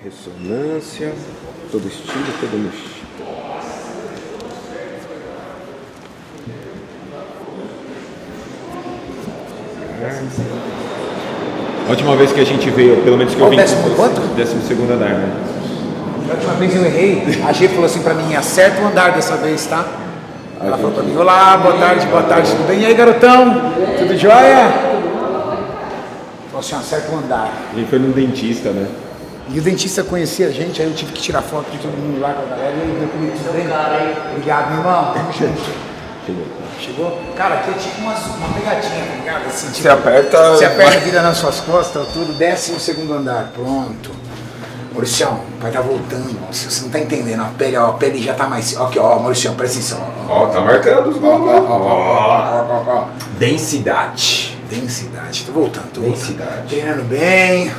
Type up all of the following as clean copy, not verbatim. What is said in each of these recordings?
Ressonância, todo estilo, todo nicho. A última vez que a gente veio, pelo menos que eu vim... Décimo quanto? 12º andar, né? A última vez eu errei, a G falou assim pra mim, acerta o andar dessa vez, tá? Ela falou pra mim, olá, boa tarde, tudo bem? E aí, garotão? Tudo jóia? Falou assim, acerta o andar. A gente foi num dentista, né? E o dentista conhecia a gente, aí eu tive que tirar foto de todo mundo lá com a galera. E aí, meu querido, tudo bem? Obrigado, meu irmão. Tamo junto. Chegou? Cara, aqui é tipo uma pegadinha, tá ligado? Assim, tipo, Você aperta... Você aperta, vira nas suas costas, tudo, desce no segundo andar, pronto. Mauricião, vai tá voltando, nossa, você não tá entendendo, a pele já tá mais... Aqui, ó, Mauricião, presta atenção. Ó, tá marcando os gols. Ó. Densidade. Densidade, tô voltando. Densidade. Treinando bem,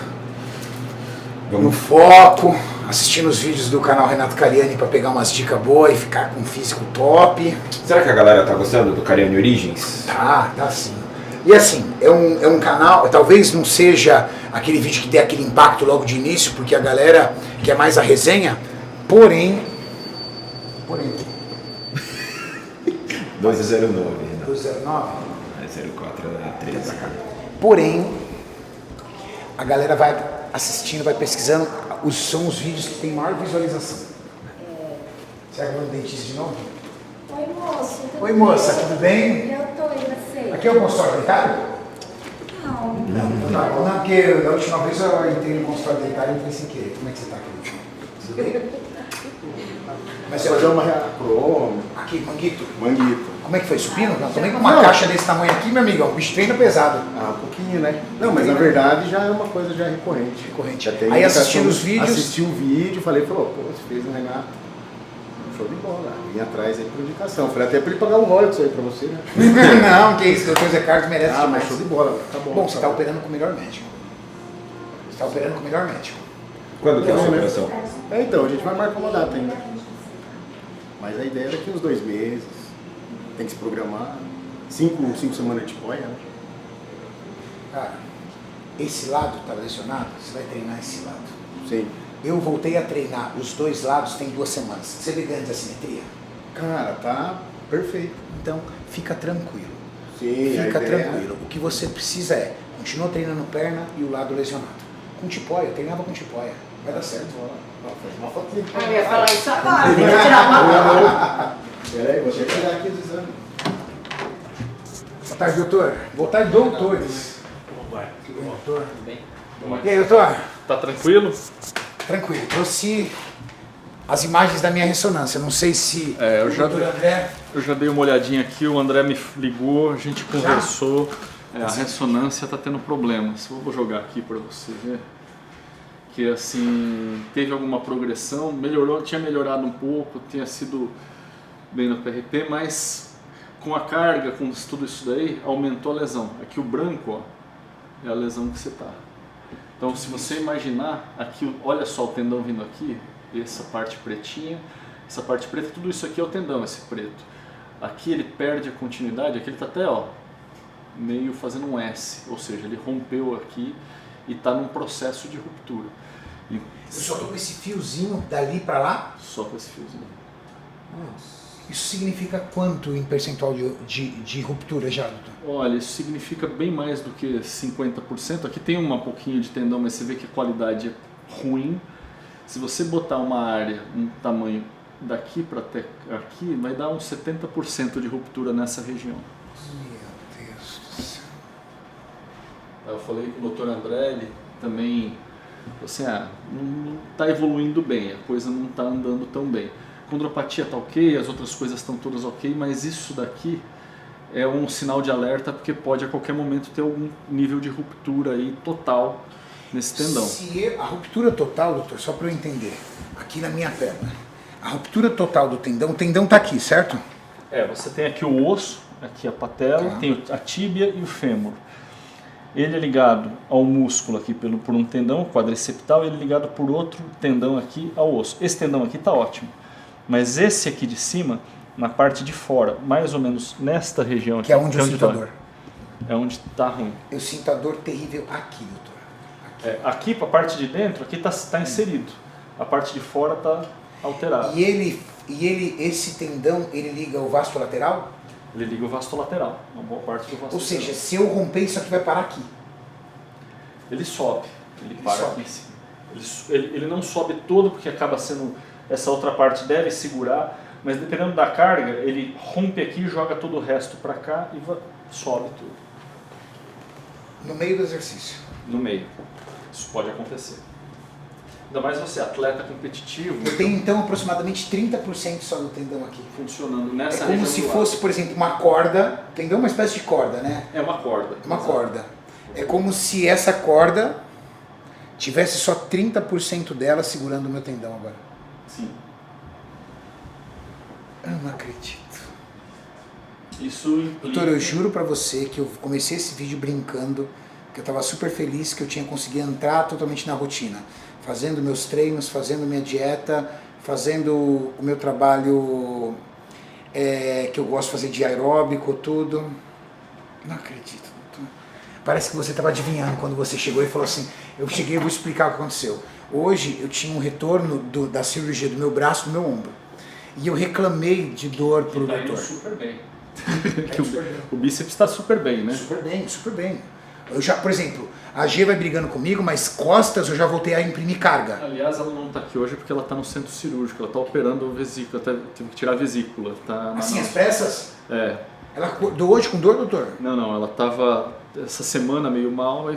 Vamos. no foco, assistindo os vídeos do canal Renato Cariani pra pegar umas dicas boas e ficar com um físico top. Será que a galera tá gostando do Cariani Origins? Tá sim. E assim, é um canal, talvez não seja aquele vídeo que dê aquele impacto logo de início, porque a galera quer mais a resenha, porém... 1209, 209? 0413. Porém, a galera vai assistindo, vai pesquisando, são os vídeos que tem maior visualização. Será que eu vou no dentista de novo? Oi, moço. Oi, moça, tudo bem? Eu tô, e você? Aqui é o consultório dentário? Não. Não, porque da última vez eu entrei no consultório dentário e falei sem querer. Como é que você tá, querido? Tudo bem? Mas você Fazer uma cromo, aqui, Manguito. manguito. Como é que foi? Supino? Não, também com uma caixa desse tamanho aqui, meu amigão. O bicho treina pesado. Ah, um pouquinho, né? Não, mas na verdade já é uma coisa já recorrente. Recorrente. Já tem Aí indicação, assistindo os vídeos. Assisti o vídeo, falei, falou, pô, você fez um Renato. Show de bola. Vim atrás aí por indicação. Falei até pra ele pagar um royalties aí pra você, né? Não, que isso, doutor Zé Carlos merece Ah, demais. mas show de bola, tá bom. Bom, você está operando com o melhor médico. Você está operando com o melhor médico. Quando que é a sua Não, né? operação? É, então, a gente vai marcar uma data ainda. Mas a ideia é daqui uns 2 meses. Tem que se programar. 5 semanas de poia, né? Cara, esse lado está lesionado, você vai treinar esse lado. Sim. Eu voltei a treinar os dois lados tem 2 semanas. Você vê grande assimetria? Cara, tá perfeito. Então, fica tranquilo. Sim, a Fica ideia- tranquilo. O que você precisa é, continua treinando perna e o lado lesionado. Com tipóia, eu treinava com tipóia. Vai dar certo. Faz uma fotinha. Eu ia falar isso agora, tem que tirar uma foto. Peraí, vou tirar aqui os exames. Boa tarde, doutor. Boa tarde, doutores. Como vai? Tudo bem, doutor? Tudo bem? E aí, doutor? Tá tranquilo? Tranquilo. Trouxe as imagens da minha ressonância. Não sei se É, eu o já- doutor André... Eu já dei uma olhadinha aqui, o André me ligou, a gente conversou. A ressonância tá tendo problemas. Vou jogar aqui para você ver. Que assim, teve alguma progressão, melhorou, tinha melhorado um pouco, tinha sido bem no PRP, mas com a carga, com tudo isso daí, aumentou a lesão. Aqui o branco, ó, é a lesão que você tá. Então, se você imaginar, aqui, olha só o tendão vindo aqui, essa parte pretinha, essa parte preta, tudo isso aqui é o tendão, esse preto. Aqui ele perde a continuidade, aqui ele está até, ó, meio fazendo um S, ou seja, ele rompeu aqui e está num processo de ruptura. E Eu só tô com esse fiozinho dali para lá. só com esse fiozinho. Isso significa quanto em percentual de ruptura já, doutor? Olha, isso significa bem mais do que 50%. Aqui tem um pouquinho de tendão, mas você vê que a qualidade é ruim. Se você botar uma área, um tamanho daqui para até aqui, vai dar uns 70% de ruptura nessa região. Meu Deus do céu. Eu falei com o Dr. André, ele também, assim, não está evoluindo bem, a coisa não está andando tão bem. A condropatia está ok, as outras coisas estão todas ok, mas isso daqui é um sinal de alerta porque pode a qualquer momento ter algum nível de ruptura aí total nesse tendão. Se a ruptura total, doutor, só para eu entender, aqui na minha perna, a ruptura total do tendão, o tendão está aqui, certo? Você tem aqui o osso, aqui a patela, tem a tíbia e o fêmur. Ele é ligado ao músculo aqui por um tendão quadriceptal, ele é ligado por outro tendão aqui ao osso. Esse tendão aqui está ótimo, mas esse aqui de cima, na parte de fora, mais ou menos nesta região aqui, Que é onde eu sinto a dói. dor. É onde está ruim. Eu sinto a dor terrível aqui, doutor. Aqui, para a parte de dentro, aqui está inserido. A parte de fora está alterada. E esse tendão, ele liga o vasto lateral? Ele liga o vasto lateral, uma boa parte do vasto Ou lateral. seja, se eu romper, isso aqui vai parar aqui. Ele sobe, ele para aqui em cima. Ele não sobe todo porque acaba sendo, essa outra parte deve segurar, mas dependendo da carga, ele rompe aqui e joga todo o resto para cá e sobe tudo. No meio do exercício. No meio. Isso pode acontecer. Ainda mais você, atleta competitivo. Eu tenho então aproximadamente 30% só do tendão aqui. Funcionando É nessa como região se do lado. fosse, por exemplo, uma corda. Tendão é uma espécie de corda, né? É uma corda. Uma corda. É como se essa corda tivesse só 30% dela segurando o meu tendão agora. Sim. Eu não acredito. Isso implica... Doutor, eu juro pra você que eu comecei esse vídeo brincando, que eu tava super feliz que eu tinha conseguido entrar totalmente na rotina. Fazendo meus treinos, fazendo minha dieta, fazendo o meu trabalho que eu gosto de fazer de aeróbico, tudo. Não acredito, doutor. Parece que você estava adivinhando quando você chegou e falou assim, eu cheguei e vou explicar o que aconteceu. Hoje eu tinha um retorno da cirurgia do meu braço e do meu ombro. E eu reclamei de dor pro Tá indo doutor. super bem. O bíceps está super bem, né? Super bem, super bem. Eu já, por exemplo, a G vai brigando comigo, mas costas eu já voltei a imprimir carga. Aliás, ela não está aqui hoje porque ela está no centro cirúrgico, ela está operando a vesícula, teve que tirar a vesícula. Tá Assim, as peças? É. Ela acordou hoje com dor, doutor? Não, ela estava essa semana meio mal e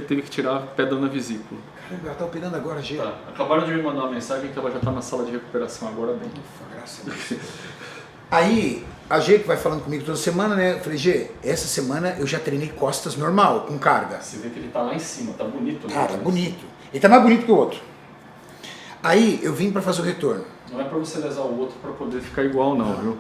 teve que tirar a pedra na vesícula. Caramba, ela tá operando agora, G. Tá. Acabaram de me mandar uma mensagem que ela já está na sala de recuperação agora bem. Ufa, graças a Deus. Aí, a G que vai falando comigo toda semana, né? Eu falei, G, essa semana eu já treinei costas normal, com carga. Você vê que ele está lá em cima, tá bonito, né? Ah, tá bonito. Ele tá mais bonito que o outro. Aí, eu vim pra fazer o retorno. Não é para você lesar o outro para poder ficar igual não, viu?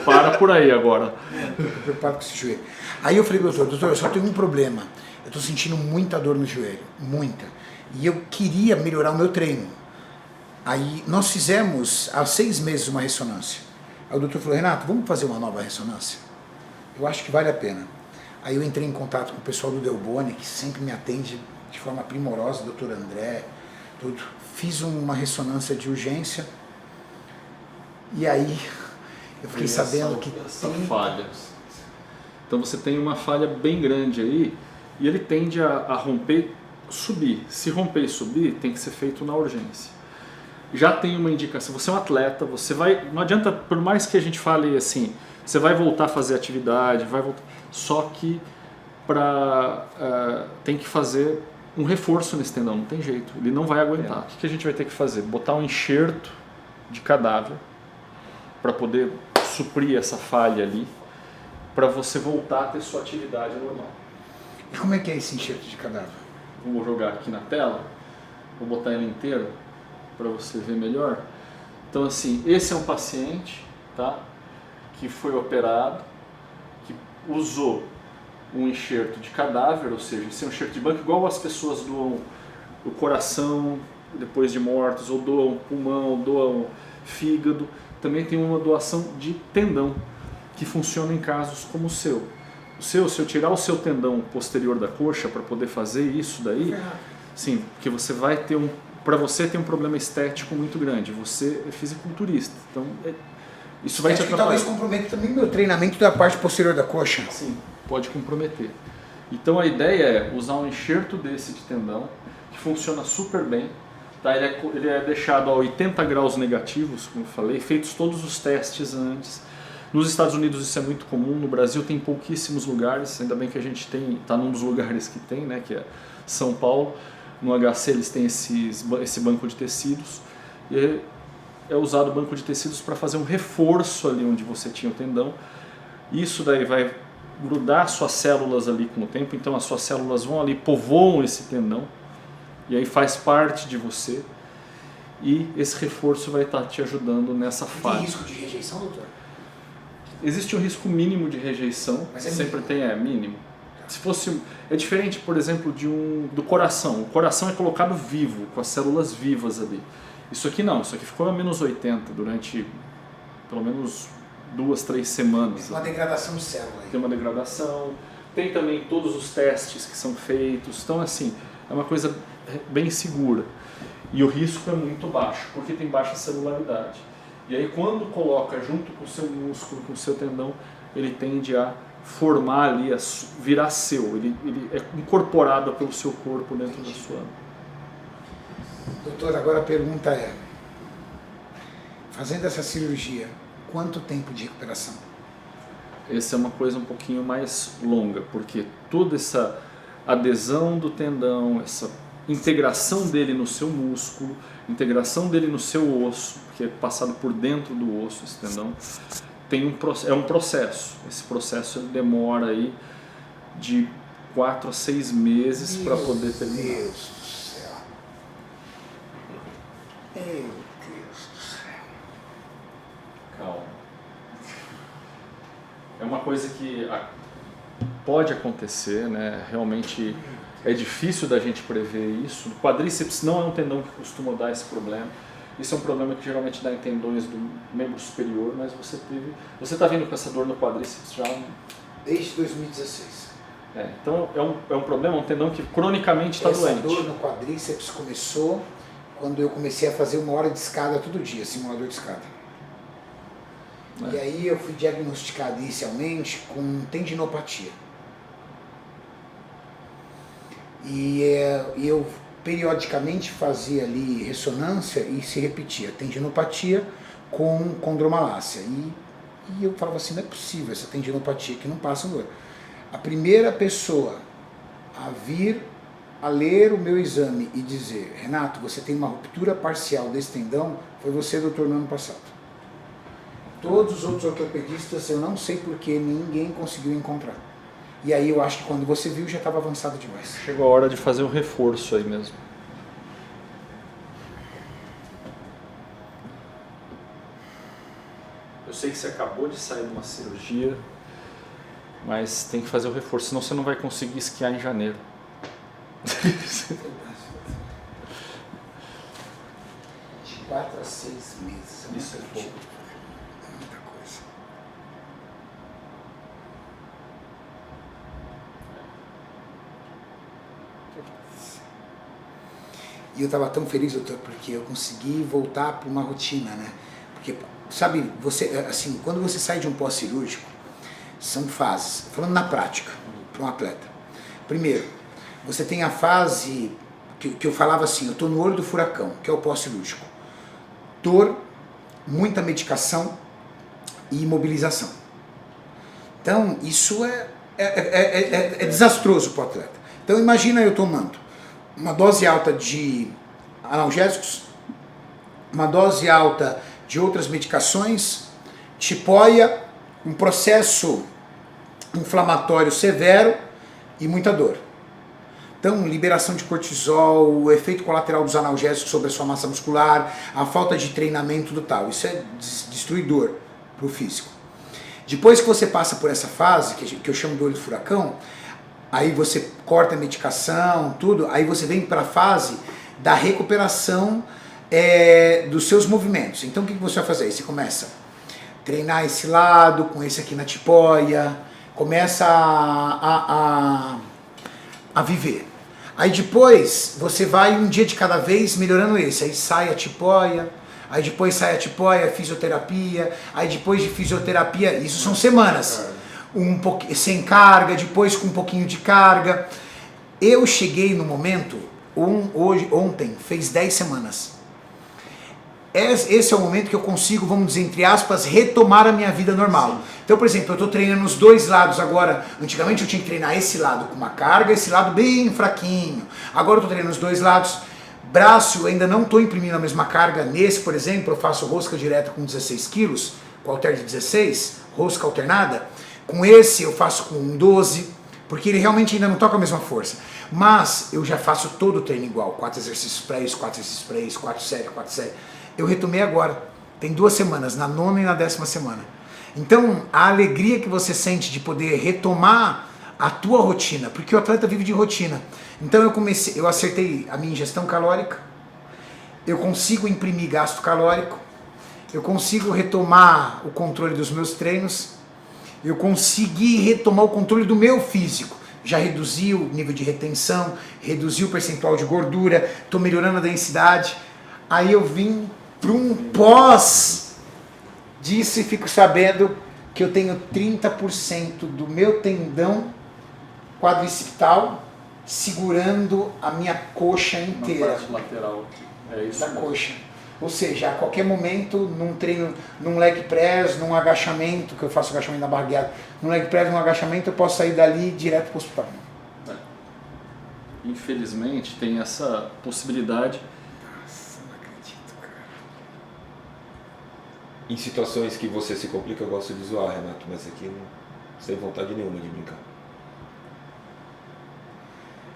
Para por aí agora. Tô preocupado com esse joelho. Aí eu falei, doutor, eu só tenho um problema. Eu tô sentindo muita dor no joelho, muita. E eu queria melhorar o meu treino. Aí nós fizemos há 6 meses uma ressonância. Aí o doutor falou, Renato, vamos fazer uma nova ressonância? Eu acho que vale a pena. Aí eu entrei em contato com o pessoal do Delboni, que sempre me atende de forma primorosa, o doutor André, tudo. Fiz uma ressonância de urgência. E aí eu fiquei sabendo que essa tem... falha. Então você tem uma falha bem grande aí e ele tende a romper, subir. Se romper e subir, tem que ser feito na urgência. Já tem uma indicação, você é um atleta, você vai, não adianta, por mais que a gente fale assim, você vai voltar a fazer atividade, vai voltar, só que tem que fazer um reforço nesse tendão, não tem jeito, ele não vai aguentar. O que a gente vai ter que fazer? Botar um enxerto de cadáver para poder suprir essa falha ali, para você voltar a ter sua atividade normal. E como é que é esse enxerto de cadáver? Vou jogar aqui na tela, vou botar ele inteiro para você ver melhor. Então assim, esse é um paciente, tá, que foi operado, que usou um enxerto de cadáver, ou seja, esse é um enxerto de banco igual as pessoas doam o coração depois de mortos, ou doam pulmão, doam fígado. Também tem uma doação de tendão, que funciona em casos como o seu. Se eu tirar o seu tendão posterior da coxa para poder fazer isso daí, sim, porque você vai ter para você tem um problema estético muito grande. Você é fisiculturista, então isso vai te Acho que atrapalhar. talvez comprometa também meu treinamento da parte posterior da coxa. Sim, pode comprometer. Então a ideia é usar um enxerto desse de tendão, que funciona super bem. Tá? Ele é deixado a 80 graus negativos, como eu falei, feitos todos os testes antes. Nos Estados Unidos isso é muito comum, no Brasil tem pouquíssimos lugares, ainda bem que a gente está num dos lugares que tem, né, que é São Paulo. No HC eles têm esse banco de tecidos, e é usado o banco de tecidos para fazer um reforço ali onde você tinha o tendão. Isso daí vai grudar suas células ali com o tempo, então as suas células vão ali, povoam esse tendão, e aí faz parte de você, e esse reforço vai estar te ajudando nessa fase. Tem risco de rejeição, doutor? Existe um risco mínimo de rejeição, Mas é sempre tem, mínimo. Se fosse, é diferente, por exemplo, do coração. O coração é colocado vivo, com as células vivas ali. Isso aqui não, isso aqui ficou a menos 80 durante pelo menos 2, 3 semanas. Uma degradação de célula aí. Tem uma degradação, tem também todos os testes que são feitos, então assim, é uma coisa bem segura. E o risco é muito baixo, porque tem baixa celularidade. E aí quando coloca junto com o seu músculo, com o seu tendão, ele tende a formar ali, a virar seu, ele é incorporado pelo seu corpo dentro da sua... Doutor, agora a pergunta é, fazendo essa cirurgia, quanto tempo de recuperação? Essa é uma coisa um pouquinho mais longa, porque toda essa adesão do tendão, essa integração dele no seu músculo, integração dele no seu osso, que é passado por dentro do osso, esse tendão, é um processo. Esse processo ele demora aí de 4 a 6 meses para poder terminar. Meu Deus do céu. Meu Deus do céu. Calma. É uma coisa que pode acontecer, né? Realmente é difícil da gente prever isso. O quadríceps não é um tendão que costuma dar esse problema. Isso é um problema que geralmente dá em tendões do membro superior, mas você está vindo com essa dor no quadríceps já? Desde 2016. Então é um problema, um tendão que cronicamente está doente. Essa dor no quadríceps começou quando eu comecei a fazer 1 hora de escada todo dia, simulador de escada. E aí eu fui diagnosticado inicialmente com tendinopatia. E eu periodicamente fazia ali ressonância e se repetia tendinopatia com condromalácia. E eu falava assim, não é possível essa tendinopatia que não passa dor. A primeira pessoa a vir a ler o meu exame e dizer, Renato, você tem uma ruptura parcial desse tendão, foi você, doutor, no ano passado. Todos os outros ortopedistas, eu não sei porque ninguém conseguiu encontrar. E aí eu acho que quando você viu já estava avançado demais. Chegou a hora de fazer o reforço aí mesmo. Eu sei que você acabou de sair de uma cirurgia, mas tem que fazer o reforço, senão você não vai conseguir esquiar em janeiro. De 4 a 6 meses. Isso é pouco. É muita coisa. E eu estava tão feliz, doutor, porque eu consegui voltar para uma rotina, né? Porque, sabe, você, assim, quando você sai de um pós-cirúrgico, são fases. Falando na prática, para um atleta. Primeiro, você tem a fase que eu falava assim, eu estou no olho do furacão, que é o pós-cirúrgico. Dor, muita medicação e imobilização. Então, isso é desastroso para o atleta. Então, imagina eu tomando uma dose alta de analgésicos, uma dose alta de outras medicações, tipóia, um processo inflamatório severo e muita dor. Então, liberação de cortisol, o efeito colateral dos analgésicos sobre a sua massa muscular, a falta de treinamento do tal, isso é destruidor para o físico. Depois que você passa por essa fase, que eu chamo de olho do furacão, aí você corta a medicação, tudo, aí você vem para a fase da recuperação dos seus movimentos. Então o que você vai fazer? Aí você começa a treinar esse lado, com esse aqui na tipóia, começa a viver. Aí depois você vai um dia de cada vez melhorando esse, aí sai a tipóia, aí depois sai a tipóia, fisioterapia, aí depois de fisioterapia, isso são semanas. Um pouquinho sem carga, depois com um pouquinho de carga. Eu cheguei no momento, ontem, fez 10 semanas. Esse é o momento que eu consigo, vamos dizer, entre aspas, retomar a minha vida normal. Sim. Então, por exemplo, eu estou treinando os dois lados agora. Antigamente eu tinha que treinar esse lado com uma carga, esse lado bem fraquinho. Agora eu estou treinando os dois lados. Braço, eu ainda não estou imprimindo a mesma carga. Nesse, por exemplo, eu faço rosca direta com 16 quilos, com halter de 16, rosca alternada. Com esse eu faço com 12, porque ele realmente ainda não toca a mesma força. Mas eu já faço todo o treino igual, 4 exercícios para isso, 4 exercícios para isso, 4 séries, 4 séries. Eu retomei agora, tem 2 semanas, na 9ª e na 10ª semana. Então, a alegria que você sente de poder retomar a tua rotina, porque o atleta vive de rotina. Então eu acertei a minha ingestão calórica, eu consigo imprimir gasto calórico, eu consigo retomar o controle dos meus treinos, eu consegui retomar o controle do meu físico. Já reduzi o nível de retenção, reduzi o percentual de gordura, estou melhorando a densidade. Aí eu vim para um pós disso e fico sabendo que eu tenho 30% do meu tendão quadricipital segurando a minha coxa Na inteira parte lateral. É isso da mesmo. coxa. Ou seja, a qualquer momento, num treino, num leg press, num agachamento, que eu faço agachamento na barra guiada, num leg press, num agachamento, eu posso sair dali direto para o hospital. Infelizmente tem essa possibilidade. Nossa, não acredito, cara. Em situações que você se complica, eu gosto de zoar, Renato, mas aqui não sem vontade nenhuma de brincar.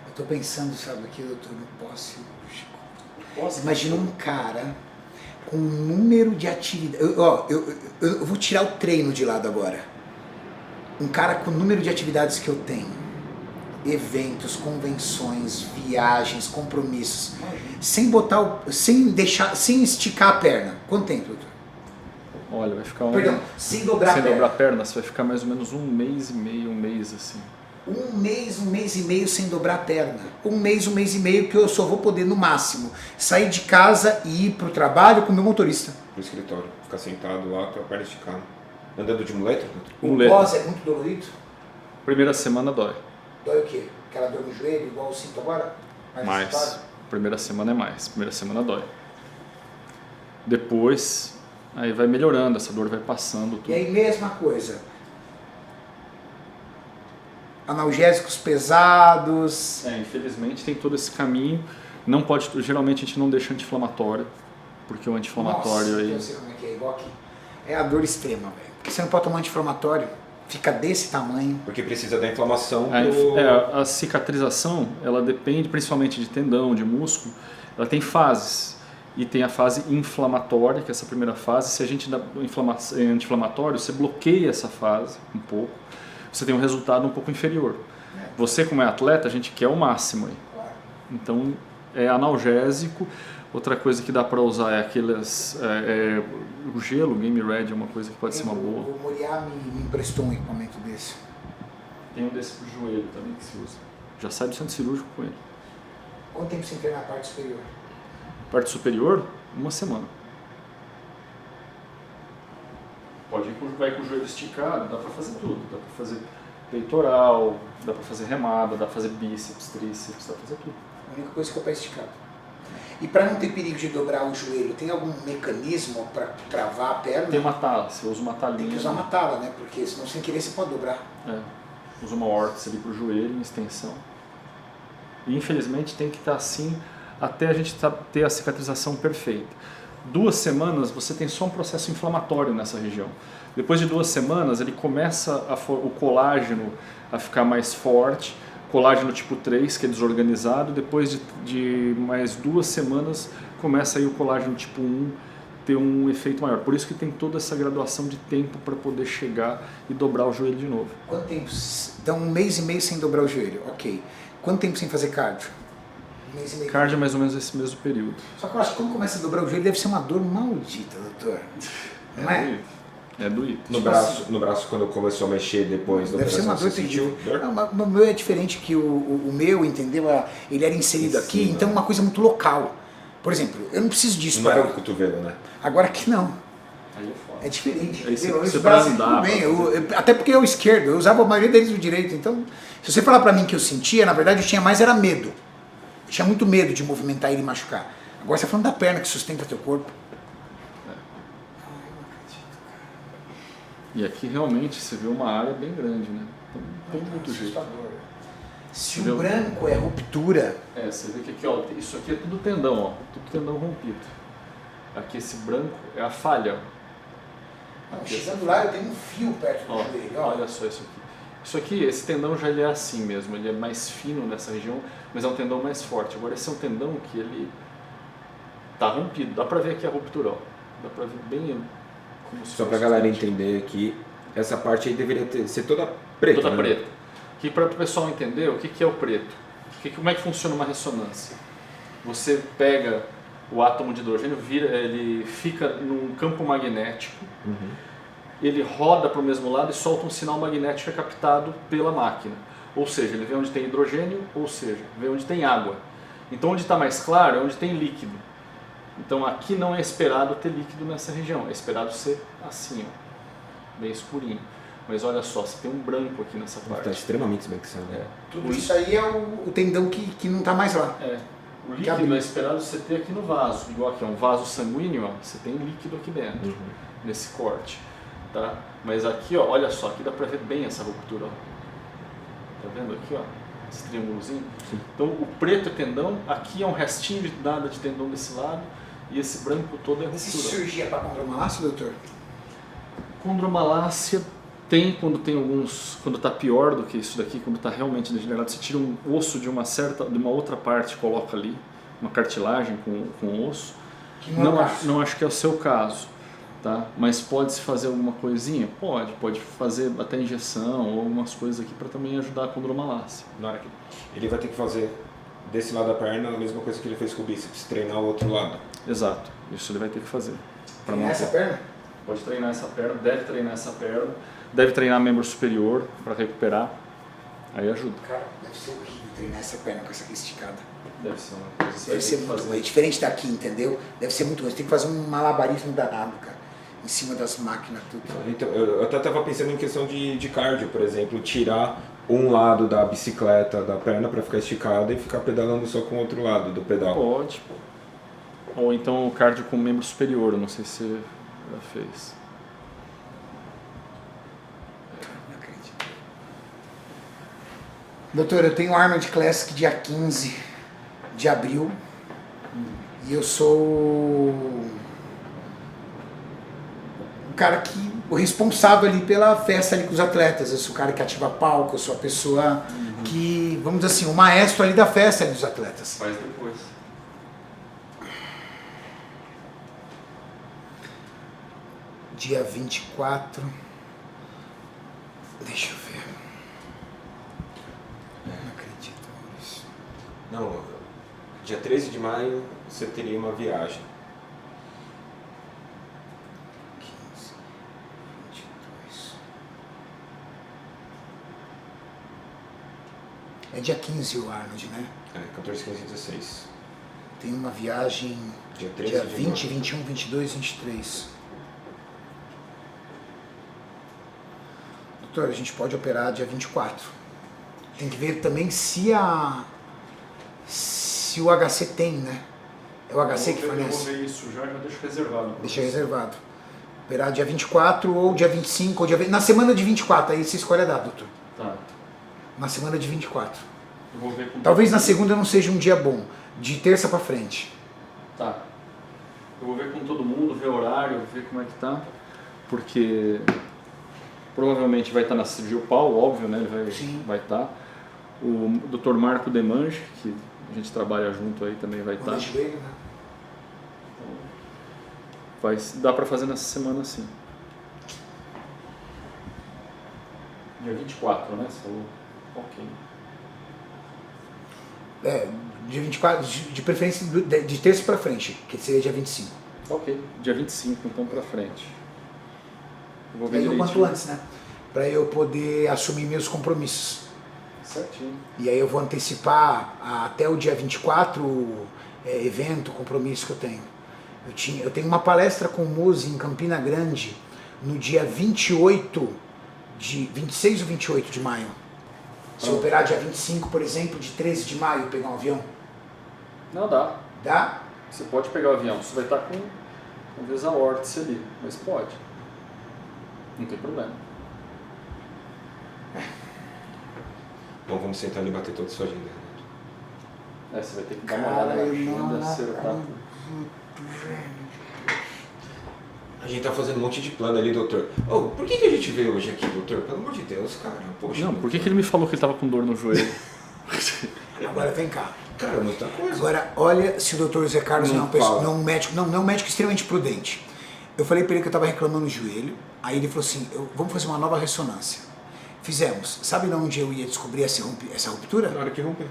Eu tô pensando, sabe, aqui, doutor, no pós-cirúrgico. Imagina um cara com um número de atividades. Eu vou tirar o treino de lado agora. Um cara com o número de atividades que eu tenho. Eventos, convenções, viagens, compromissos. Sem botar sem esticar a perna. Quanto tempo, doutor? Olha, vai ficar Perdão, sem dobrar a sem perna. dobrar a perna, você vai ficar mais ou menos 1 mês e meio, 1 mês assim. Um mês e meio sem dobrar a perna. Um mês e meio que eu só vou poder, no máximo, sair de casa e ir pro trabalho com o meu motorista. Pro escritório, ficar sentado lá com a perna esticada. Andando de muleta? O Muleta. pós é muito dolorido? Primeira semana dói. Dói o quê? Aquela dor no joelho, igual eu sinto agora? Mais. agitado? Primeira semana é mais. Primeira semana dói. Depois, aí vai melhorando, essa dor vai passando. Tudo. E aí, mesma coisa. Analgésicos pesados. Infelizmente tem todo esse caminho. Não pode, geralmente a gente não deixa anti-inflamatório, porque o anti-inflamatório Nossa, aí. eu sei como é que é, igual aqui. É a dor extrema, velho. Porque você não pode tomar anti-inflamatório. Fica desse tamanho. Porque precisa da inflamação A cicatrização, ela depende principalmente de tendão, de músculo. Ela tem fases. E tem a fase inflamatória, que é essa primeira fase. Se a gente dá anti-inflamatório, você bloqueia essa fase um pouco. Você tem um resultado um pouco inferior. Você, como é atleta, a gente quer o máximo aí. Então, é analgésico. Outra coisa que dá para usar é aqueles... o gelo, Game Red é uma coisa que pode ser uma boa. O Moriá me emprestou um equipamento desse. Tem um desse pro joelho também que se usa. Já sai do centro cirúrgico com ele. Quanto tempo você treina na parte superior? Parte superior, 1 semana. Pode ir vai com o joelho esticado, dá para fazer tudo. Dá para fazer peitoral, dá para fazer remada, dá para fazer bíceps, tríceps, dá para fazer tudo. A única coisa que é o pé esticado. E para não ter perigo de dobrar o joelho, tem algum mecanismo para travar a perna? Tem uma tala, você usa uma talinha. Tem que usar uma tala, né? Porque senão sem querer você pode dobrar. Usa uma órtese ali pro joelho em extensão. E infelizmente tem que estar assim até a gente ter a cicatrização perfeita. 2 semanas você tem só um processo inflamatório nessa região. Depois de 2 semanas ele começa o colágeno a ficar mais forte, colágeno tipo 3 que é desorganizado, depois de mais 2 semanas começa aí o colágeno tipo 1 ter um efeito maior. Por isso que tem toda essa graduação de tempo para poder chegar e dobrar o joelho de novo. Quanto tempo? Então 1 mês e meio sem dobrar o joelho, ok. Quanto tempo sem fazer cardio? 1 mês e meio. Cardio é mais ou menos esse mesmo período. Só que eu acho que quando começa a dobrar o joelho deve ser uma dor maldita, doutor. Não é? Doído. É doído. no braço, quando começou a mexer depois da Deve ser uma operação, dor você sentiu terrível. dor? Não, mas o meu é diferente que o meu, entendeu? Ele era inserido aqui, então é uma coisa muito local. Por exemplo, eu não preciso disso Não era para... o cotovelo, né? Agora aqui não. Aí é foda. É diferente. Aí você- entendeu? você Os vai braços, andar, tudo bem, pra até porque eu esquerdo, eu usava a maioria deles do direito. Então, se você falar pra mim que eu sentia, na verdade eu tinha mais era medo. Eu tinha muito medo de movimentar ele e machucar. Agora você tá falando da perna que sustenta teu corpo. E aqui realmente você vê uma área bem grande, né? Então, não tem muito jeito. Assustador. Se Entendeu? o branco é ruptura, Você vê que aqui, ó, isso aqui é tudo tendão, ó, tudo tendão rompido. Aqui esse branco é a falha. chegando lá eu tenho um fio perto do Ó, joelho. Ó. olha só isso aqui. Isso aqui, esse tendão já ele é assim mesmo, ele é mais fino nessa região, mas é um tendão mais forte. Agora esse é um tendão que ele tá rompido, dá pra ver aqui a ruptura, ó. Dá pra ver bem como se Só pra fosse galera um- entender que essa parte aí deveria ser toda preta. Toda né? preta. Que para o pessoal entender o que é o preto. Como é que funciona uma ressonância? Você pega o átomo de hidrogênio, ele fica num campo magnético ele roda para o mesmo lado e solta um sinal magnético que é captado pela máquina. Ou seja, ele vê onde tem hidrogênio, ou seja, vê onde tem água. Então onde está mais claro é onde tem líquido. Então aqui não é esperado ter líquido nessa região, é esperado ser assim, ó, bem escurinho. Mas olha só, você tem um branco aqui nessa parte. Está extremamente esbranquiçado. Tudo isso aí é o tendão que não está mais lá. O líquido é esperado você ter aqui no vaso. Igual aqui, é um vaso sanguíneo, ó, você tem líquido aqui dentro, nesse corte. Tá? Mas aqui, ó, olha só, aqui dá pra ver bem essa ruptura. Ó. Tá vendo aqui, ó? Esse triângulozinho? Então o preto é tendão, aqui é um restinho de nada de tendão desse lado e esse branco todo é ruptura. Se cirurgia para condromalácia, doutor? Condromalácia tem quando tem alguns, quando está pior do que isso daqui, quando está realmente degenerado, você tira um osso de uma outra parte, coloca ali, uma cartilagem com osso. Não acho que é o seu caso, tá? Mas pode-se fazer alguma coisinha? Pode fazer até injeção ou algumas coisas aqui para também ajudar a condromalácia. Na hora que ele vai ter que fazer desse lado da perna a mesma coisa que ele fez com o bíceps, treinar o outro lado. Exato, isso ele vai ter que fazer. Treinar essa perna? Pode treinar essa perna, deve treinar essa perna, deve treinar membro superior para recuperar, aí ajuda. Cara, deve ser horrível treinar essa perna com essa aqui esticada. Deve ser uma coisa. Deve ser muito ruim. É diferente daqui, entendeu? Deve ser muito ruim. Você tem que fazer um malabarismo danado, cara. Em cima das máquinas, tudo. Então, eu até estava pensando em questão de cardio, por exemplo, tirar um lado da bicicleta da perna para ficar esticada e ficar pedalando só com o outro lado do pedal. Pode. Ou então o cardio com membro superior, eu não sei se você já fez. Não acredito. Doutor, eu tenho Arnold Classic dia 15 de abril e eu sou o cara o responsável ali pela festa ali com os atletas. Eu sou o cara que ativa palco, eu sou a pessoa que, vamos dizer assim, o maestro ali da festa ali dos atletas. Faz depois. Dia 24. Deixa eu ver. Não acredito nisso. Não, dia 13 de maio você teria uma viagem. 15, 22. É dia 15 o Arnold, né? 14, 15 e 16. Tem uma viagem Dia 13 dia de 20, maio. 21, 22, 23. Doutor, a gente pode operar dia 24. Tem que ver também se o HC tem, né? É o HC que Eu vou fornece. ver isso já deixo reservado. Deixa reservado. Operar dia 24 ou dia 25, ou dia 20. Na semana de 24, aí você escolhe a data, doutor. Tá. Na semana de 24. Eu vou ver com Talvez na segunda não seja um dia bom. De terça pra frente. Tá. Eu vou ver com todo mundo, ver o horário, ver como é que tá. Porque provavelmente vai estar na cirurgia o Paulo, óbvio, né? Ele vai estar. O Dr. Marco Demange, que a gente trabalha junto aí, também vai estar. Joelho, né? Dá pra fazer nessa semana sim. Dia 24, né? Você falou. Ok. Dia 24, de preferência de terça pra frente, que seria dia 25. Ok. Dia 25, então pra frente. Eu vou E ver aí o quanto direitinho. antes, né? Pra eu poder assumir meus compromissos. Certinho. E aí eu vou antecipar até o dia 24 evento, compromisso que eu tenho. Eu tenho uma palestra com o Muzi em Campina Grande no dia 26 ou 28 de maio. Se eu operar dia 25, por exemplo, de 13 de maio, pegar um avião, Não dá. dá? Você pode pegar o avião, você vai estar com talvez a órtice ali, mas pode. Não tem problema. Então vamos sentar ali e bater toda a sua agenda, Renato. Você vai ter que dar uma olhada na agenda, acertar. A gente tá fazendo um monte de plano ali, doutor. Oh, por que a gente veio hoje aqui, doutor? Pelo amor de Deus, cara. Poxa. Não, por que ele me falou que ele estava com dor no joelho? Agora vem cá. Cara, muita coisa. Agora, olha se o Dr. Zé Carlos Não não é uma pessoa, fala. não é um médico extremamente prudente. Eu falei pra ele que eu estava reclamando do joelho, aí ele falou assim, vamos fazer uma nova ressonância. Fizemos. Sabe onde eu ia descobrir essa ruptura? Na hora que romper.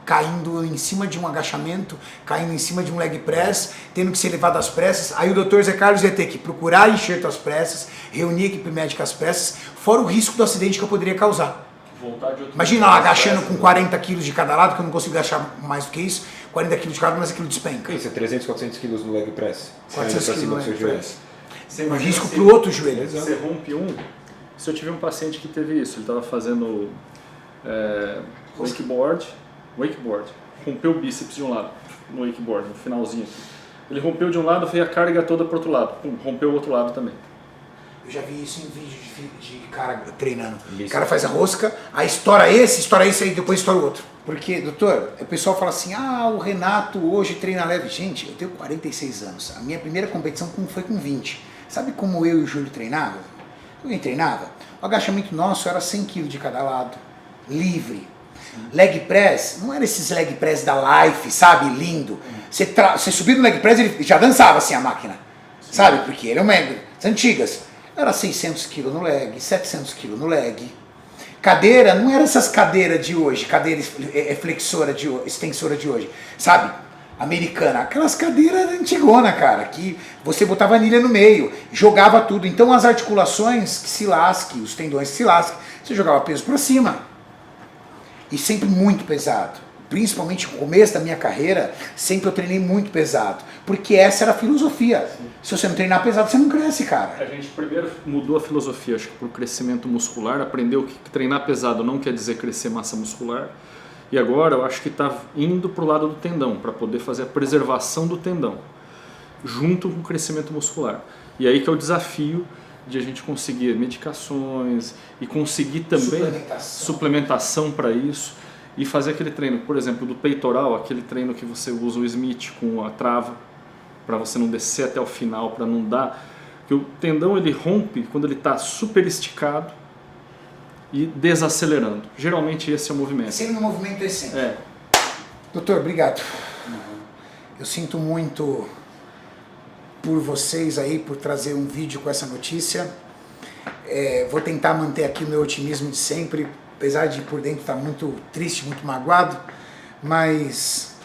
caindo em cima de um agachamento, caindo em cima de um leg press, tendo que ser levado às pressas. Aí o Dr. Zé Carlos ia ter que procurar enxerto às pressas, reunir a equipe médica às pressas, fora o risco do acidente que eu poderia causar. Imagina lá agachando com 40 quilos de cada lado, que eu não consigo agachar mais do que isso, 40 quilos de cada lado, mas aquilo despenca. Isso, é 300, 400 quilos no leg press. 400 quilos no leg press. Você Um risco pro outro joelho. Você rompe um. Se eu tive um paciente que teve isso, ele estava fazendo wakeboard, rompeu o bíceps de um lado, no wakeboard, no finalzinho aqui. Ele rompeu de um lado, veio a carga toda pro outro lado, pum, rompeu o outro lado também. Eu já vi isso em vídeo de cara treinando. O cara faz a rosca, aí estoura esse, aí depois estoura o outro. Porque, doutor, o pessoal fala assim, o Renato hoje treina leve. Gente, eu tenho 46 anos. A minha primeira competição foi com 20. Sabe como eu e o Júlio treinava? Alguém treinava? O agachamento nosso era 100 kg de cada lado, livre. Leg press, não era esses leg press da Life, sabe? Lindo. Você subia no leg press, ele já dançava assim a máquina. Sabe? Porque ele é uma das antigas. Era 600 kg no leg, 700 kg no leg. Cadeira, não era essas cadeiras de hoje, cadeira flexora de hoje, extensora de hoje, sabe? Americana, aquelas cadeiras antigona, cara, que você botava anilha no meio, jogava tudo. Então as articulações que se lasquem, os tendões que se lasquem, você jogava peso pra cima. E sempre muito pesado. Principalmente no começo da minha carreira, sempre eu treinei muito pesado. Porque essa era a filosofia. Se você não treinar pesado, você não cresce, cara. A gente primeiro mudou a filosofia, acho que para o crescimento muscular, aprendeu que treinar pesado não quer dizer crescer massa muscular. E agora eu acho que está indo para o lado do tendão, para poder fazer a preservação do tendão, junto com o crescimento muscular. E aí que é o desafio de a gente conseguir medicações e conseguir também suplementação para isso. E fazer aquele treino, por exemplo, do peitoral, aquele treino que você usa o Smith com a trava, para você não descer até o final, para não dar... Porque o tendão ele rompe quando ele está super esticado e desacelerando. Geralmente esse é o movimento. Sempre no movimento esse. Doutor, obrigado. Eu sinto muito por vocês aí, por trazer um vídeo com essa notícia. Vou tentar manter aqui o meu otimismo de sempre, apesar de por dentro estar muito triste, muito magoado, mas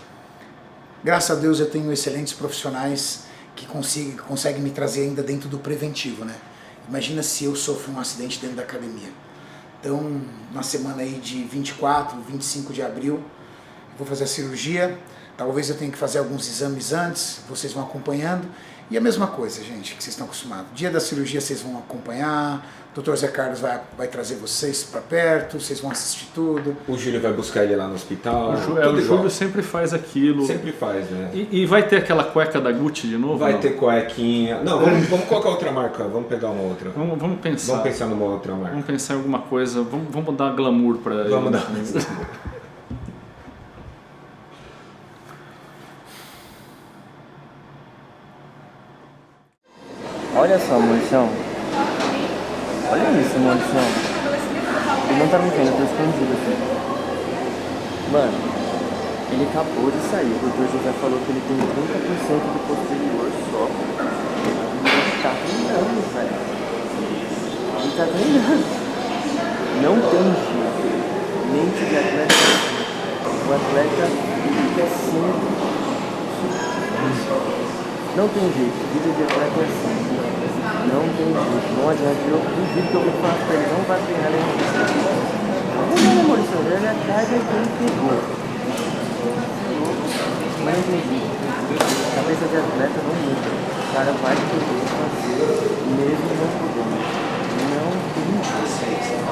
graças a Deus eu tenho excelentes profissionais que conseguem me trazer ainda dentro do preventivo, né? Imagina se eu sofro um acidente dentro da academia. Então, na semana aí de 24, 25 de abril, eu vou fazer a cirurgia, talvez eu tenha que fazer alguns exames antes, vocês vão acompanhando. E a mesma coisa, gente, que vocês estão acostumados. Dia da cirurgia vocês vão acompanhar, o Dr. Zé Carlos vai trazer vocês para perto, vocês vão assistir tudo. O Júlio vai buscar ele lá no hospital. O Júlio sempre faz aquilo. Sempre faz, né? E vai ter aquela cueca da Gucci de novo? Vai não? ter cuequinha. Não, vamos colocar outra marca, vamos pegar uma outra. Vamos pensar. Vamos pensar numa outra marca. Vamos pensar em alguma coisa, vamos dar glamour para ele. Vamos dar. Olha só, Maurício. Olha isso, Maurício. Ele não tá me vendo, eu tô escondido aqui. Mano, ele acabou de sair. O Dr. José falou que ele tem 30% do posterior só. Ele tá treinando, velho. Ele tá treinando. Não tem jeito. Mente de atleta. O atleta, ele quer sempre. Não tem jeito. Vida de atleta é assim. Não tem jeito, não adianta, eu duvido que eu vou falar pra ele, não vai treinar nem não, Maurício, ele é atrás e ele pegou. Mas não tem jeito, a cabeça de atleta não muda, o cara vai poder fazer, mesmo não podendo. Não tem jeito.